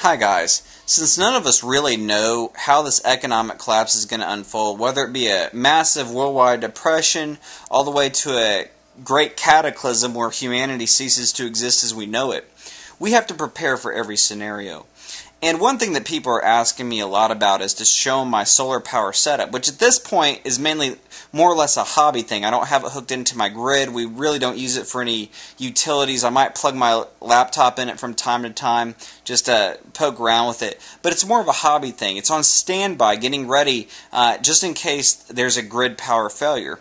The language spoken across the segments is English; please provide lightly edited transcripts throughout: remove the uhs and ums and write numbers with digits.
Hi guys. Since none of us really know how this economic collapse is going to unfold, whether it be a massive worldwide depression all the way to a great cataclysm where humanity ceases to exist as we know it, we have to prepare for every scenario. And one thing that people are asking me a lot about is to show them my solar power setup, which at this point is mainly more or less a hobby thing. I don't have it hooked into my grid. We really don't use it for any utilities. I might plug my laptop in it from time to time just to poke around with it. But it's more of a hobby thing. It's on standby, getting ready just in case there's a grid power failure.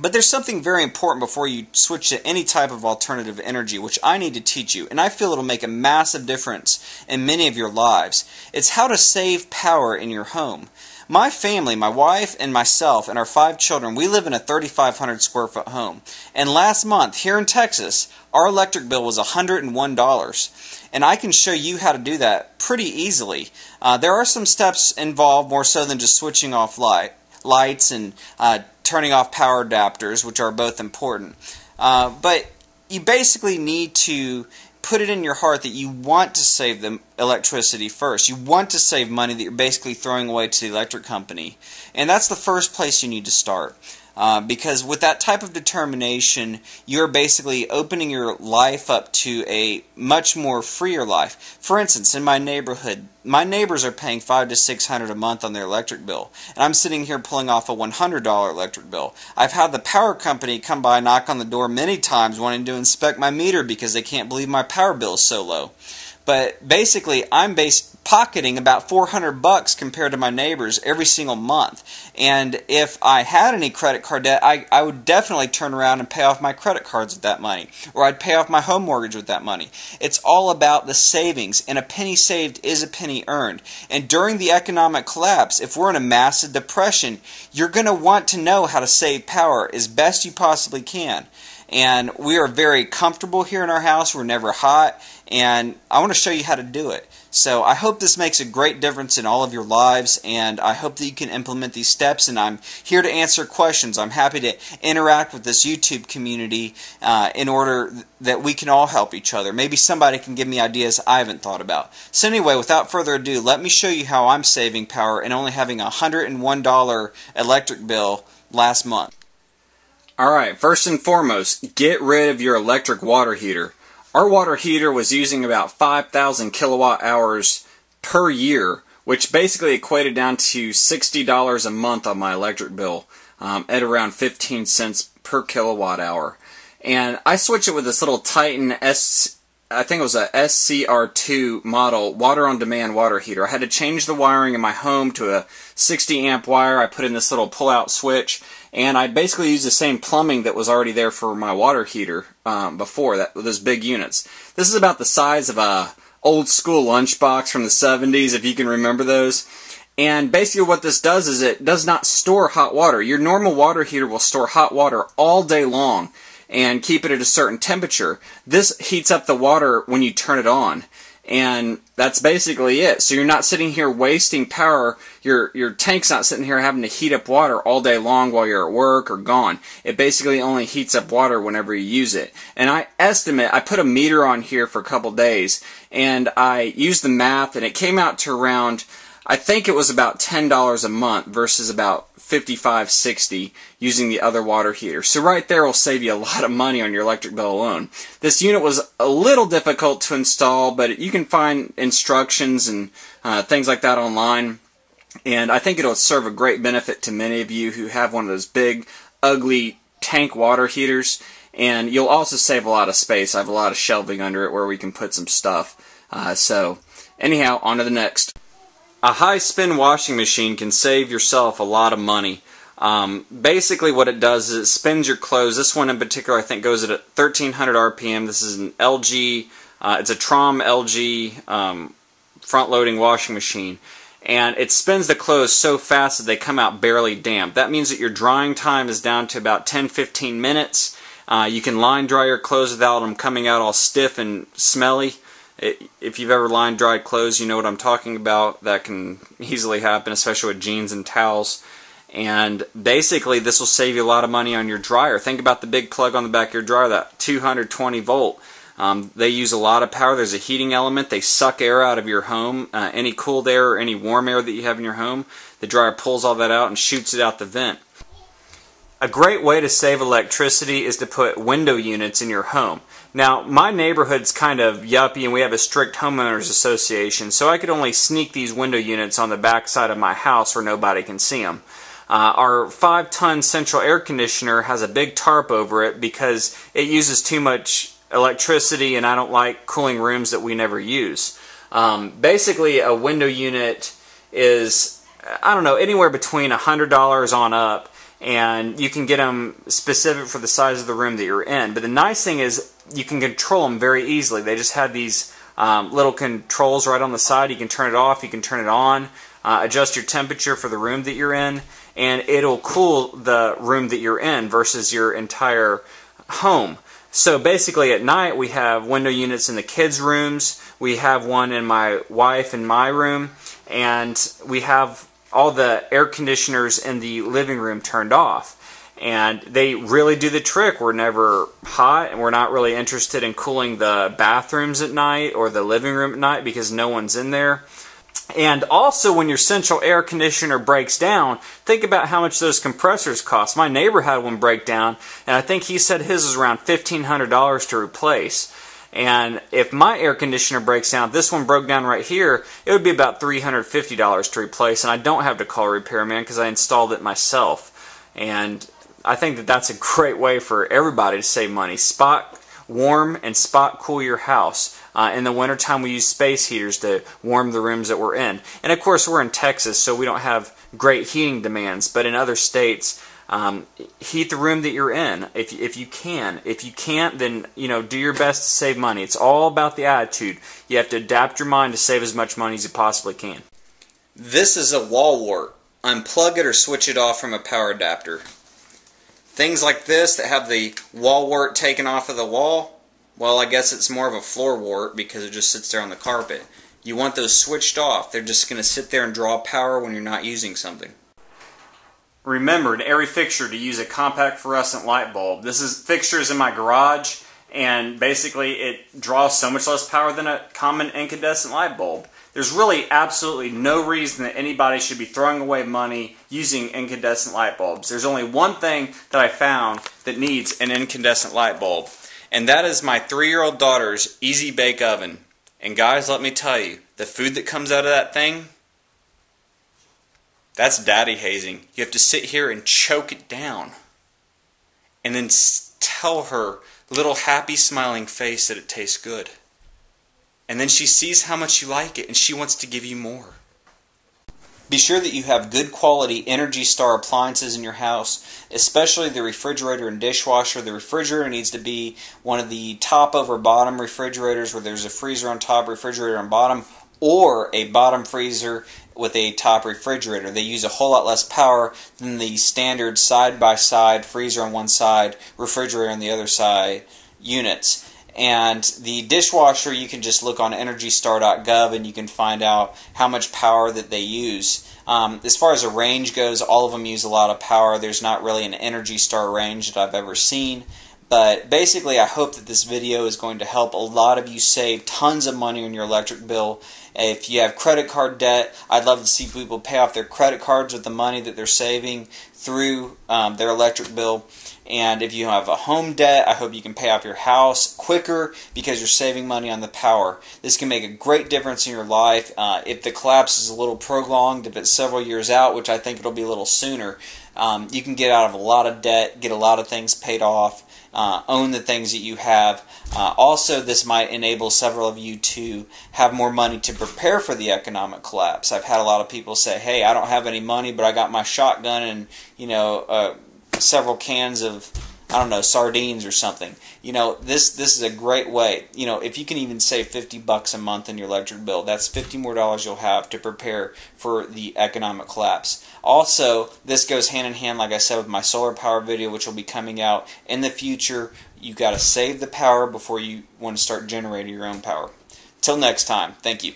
But there's something very important before you switch to any type of alternative energy, which I need to teach you, and I feel it'll make a massive difference in many of your lives. It's how to save power in your home. My family, my wife and myself and our 5 children, we live in a 3,500 square foot home. And last month, here in Texas, our electric bill was $101. And I can show you how to do that pretty easily. There are some steps involved, more so than just switching off lights and turning off power adapters, which are both important. But you basically need to put it in your heart that you want to save the electricity first. You want to save money that you're basically throwing away to the electric company. And that's the first place you need to start. Because with that type of determination, you're basically opening your life up to a much more freer life. For instance, in my neighborhood, my neighbors are paying $500 to $600 a month on their electric bill, and I'm sitting here pulling off a $100 electric bill. I've had the power company come by and knock on the door many times wanting to inspect my meter because they can't believe my power bill is so low. But basically, I'm pocketing about $400 compared to my neighbors every single month. And if I had any credit card debt, I would definitely turn around and pay off my credit cards with that money. Or I'd pay off my home mortgage with that money. It's all about the savings, and a penny saved is a penny earned. And during the economic collapse, if we're in a massive depression, you're going to want to know how to save power as best you possibly can. And we are very comfortable here in our house. We're never hot. And I want to show you how to do it. So I hope this makes a great difference in all of your lives, and I hope that you can implement these steps, and I'm here to answer questions. I'm happy to interact with this YouTube community in order that we can all help each other. Maybe somebody can give me ideas I haven't thought about. So anyway, without further ado, let me show you how I'm saving power and only having a $101 electric bill last month. Alright, first and foremost, get rid of your electric water heater. Our water heater was using about 5,000 kilowatt hours per year, which basically equated down to $60 a month on my electric bill at around 15 cents per kilowatt hour. And I switched it with this little Titan I think it was a SCR2 model water on demand water heater. I had to change the wiring in my home to a 60 amp wire. I put in this little pull out switch, and I basically used the same plumbing that was already there for my water heater before that, with those big units. This is about the size of a old school lunchbox from the 70s, if you can remember those. And basically what this does is it does not store hot water. Your normal water heater will store hot water all day long and keep it at a certain temperature. This heats up the water when you turn it on. And that's basically it. So you're not sitting here wasting power. Your tank's not sitting here having to heat up water all day long while you're at work or gone. It basically only heats up water whenever you use it. And I put a meter on here for a couple days, and I used the math, and it came out to around, I think it was about $10 a month versus about $55, $60 using the other water heater. So right there will save you a lot of money on your electric bill alone. This unit was a little difficult to install, but you can find instructions and things like that online. And I think it'll serve a great benefit to many of you who have one of those big, ugly tank water heaters. And you'll also save a lot of space. I have a lot of shelving under it where we can put some stuff. So anyhow, on to the next. A high-spin washing machine can save yourself a lot of money. Basically what it does is it spins your clothes. This one in particular I think goes at 1,300 RPM. This is an LG, it's a Trom LG front-loading washing machine. And it spins the clothes so fast that they come out barely damp. That means that your drying time is down to about 10-15 minutes. You can line dry your clothes without them coming out all stiff and smelly. If you've ever line dried clothes, you know what I'm talking about. That can easily happen, especially with jeans and towels. And basically this will save you a lot of money on your dryer. Think about the big plug on the back of your dryer, that 220 volt. They use a lot of power. There's a heating element. They suck air out of your home. Any cooled air or any warm air that you have in your home, the dryer pulls all that out and shoots it out the vent. A great way to save electricity is to put window units in your home. Now, my neighborhood's kind of yuppie and we have a strict homeowners association, so I could only sneak these window units on the back side of my house where nobody can see them. Our 5-ton central air conditioner has a big tarp over it because it uses too much electricity and I don't like cooling rooms that we never use. Basically, a window unit is, I don't know, anywhere between $100 on up, and you can get them specific for the size of the room that you're in. But the nice thing is you can control them very easily. They just have these little controls right on the side. You can turn it off, you can turn it on, adjust your temperature for the room that you're in, and it'll cool the room that you're in versus your entire home. So basically at night we have window units in the kids' rooms, we have one in my wife and my room, and we have all the air conditioners in the living room turned off. And they really do the trick. We're never hot, and we're not really interested in cooling the bathrooms at night or the living room at night because no one's in there. And also, when your central air conditioner breaks down, think about how much those compressors cost. My neighbor had one break down, and I think he said his was around $1,500 to replace. And if my air conditioner breaks down, this one broke down right here, it would be about $350 to replace, and I don't have to call a repairman because I installed it myself. And I think that that's a great way for everybody to save money. Spot warm and spot cool your house. In the wintertime, we use space heaters to warm the rooms that we're in. And of course, we're in Texas, so we don't have great heating demands, but in other states, heat the room that you're in if you can. If you can't, then do your best to save money. It's all about the attitude. You have to adapt your mind to save as much money as you possibly can. This is a wall wart. Unplug it or switch it off from a power adapter. Things like this that have the wall wart taken off of the wall, well, I guess it's more of a floor wart because it just sits there on the carpet. You want those switched off. They're just going to sit there and draw power when you're not using something. Remember, in every fixture, to use a compact fluorescent light bulb. Fixture is in my garage, and basically it draws so much less power than a common incandescent light bulb. There's really absolutely no reason that anybody should be throwing away money using incandescent light bulbs. There's only one thing that I found that needs an incandescent light bulb, and that is my 3-year-old daughter's Easy Bake Oven. And guys, let me tell you, the food that comes out of that thing, that's daddy hazing. You have to sit here and choke it down. And then tell her little happy smiling face that it tastes good. And then she sees how much you like it and she wants to give you more. Be sure that you have good quality Energy Star appliances in your house, especially the refrigerator and dishwasher. The refrigerator needs to be one of the top over bottom refrigerators where there's a freezer on top, refrigerator on bottom, or a bottom freezer with a top refrigerator. They use a whole lot less power than the standard side-by-side freezer on one side, refrigerator on the other side units. And the dishwasher, you can just look on EnergyStar.gov and you can find out how much power that they use. As far as a range goes, all of them use a lot of power. There's not really an Energy Star range that I've ever seen. But basically, I hope that this video is going to help a lot of you save tons of money on your electric bill. If you have credit card debt, I'd love to see people pay off their credit cards with the money that they're saving through their electric bill. And if you have a home debt, I hope you can pay off your house quicker because you're saving money on the power. This can make a great difference in your life. If the collapse is a little prolonged, if it's several years out, which I think it'll be a little sooner, you can get out of a lot of debt, get a lot of things paid off, own the things that you have. Also, this might enable several of you to have more money to prepare for the economic collapse. I've had a lot of people say, hey, I don't have any money, but I got my shotgun and, several cans of, I don't know, sardines or something. This is a great way. If you can even save $50 a month in your electric bill, that's $50 more you'll have to prepare for the economic collapse. Also, this goes hand in hand, like I said, with my solar power video, which will be coming out in the future. You've got to save the power before you want to start generating your own power. Till next time, thank you.